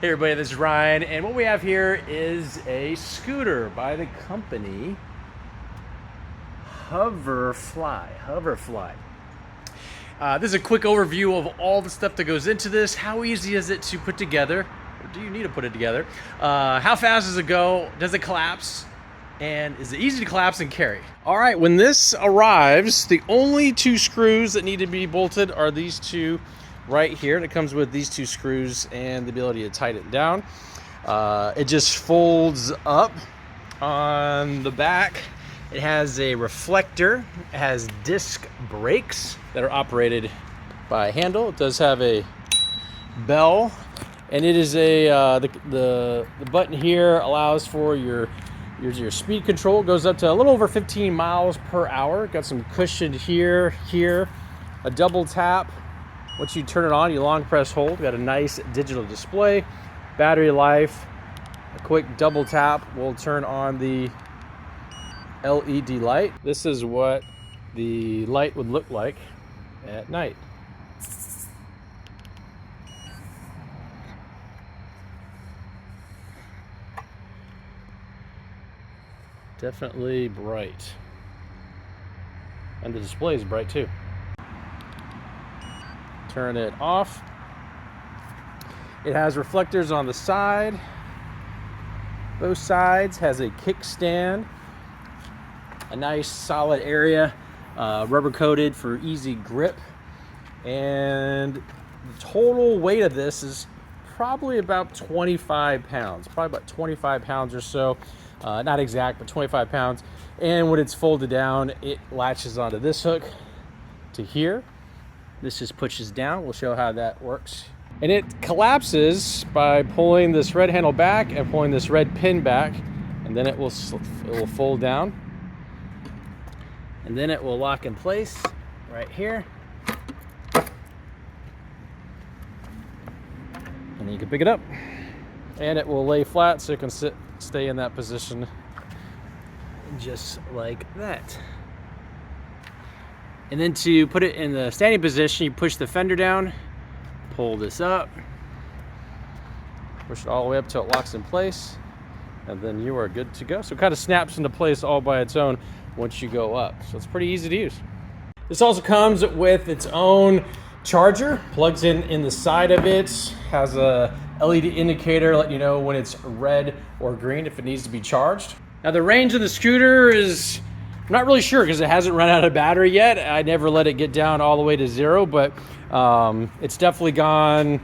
Hey everybody, this is Ryan, and what we have here is a scooter by the company Hoverfly. This is a quick overview of all the stuff that goes into this. How easy is it to put together? Or do you need to put it together? How fast does it go? Does it collapse? And is it easy to collapse and carry? All right, when this arrives, the only two screws that need to be bolted are these two right here, and it comes with these two screws and the ability to tighten it down. It just folds up on the back. It has a reflector. It has disc brakes that are operated by a handle. It does have a bell, and it is a the button here allows for your speed control. It goes up to a little over 15 miles per hour. Got some cushion here, a double tap. Once you turn it on, you long press hold. Got a nice digital display, battery life. A quick double tap will turn on the LED light. This is what the light would look like at night. Definitely bright. And the display is bright too. Turn it off. It has reflectors on the side. Both sides. Has a kickstand. A nice solid area, rubber coated for easy grip. And the total weight of this is probably about 25 pounds. Probably about 25 pounds or so. Not exact, but 25 pounds. And when it's folded down, it latches onto this hook to here. This just pushes down. We'll show how that works. And it collapses by pulling this red handle back and pulling this red pin back, and then it will fold down. And then it will lock in place right here. And then you can pick it up. And it will lay flat so it can stay in that position just like that. And then to put it in the standing position, you push the fender down, pull this up, push it all the way up till it locks in place, and then you are good to go. So it kind of snaps into place all by its own once you go up. So it's pretty easy to use. This also comes with its own charger, plugs in the side of it, has a LED indicator letting you know when it's red or green if it needs to be charged. Now the range of the scooter is, I'm not really sure because it hasn't run out of battery yet. I never let it get down all the way to 0, but it's definitely gone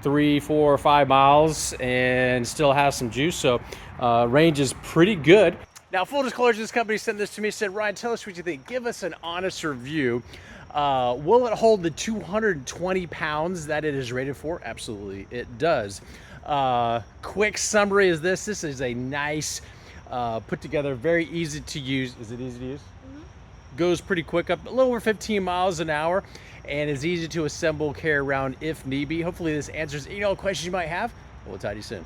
3, 4, 5 miles and still has some juice. So range is pretty good. Now, full disclosure, this company sent this to me, said, Ryan, tell us what you think. Give us an honest review. Will it hold the 220 pounds that it is rated for? Absolutely, it does. Quick summary is this. This is a nice, put together, very easy to use. Is it easy to use? Mm-hmm. Goes pretty quick, up a little over 15 miles an hour, and is easy to assemble, carry around if need be. Hopefully this answers any questions you might have. We'll talk to you soon.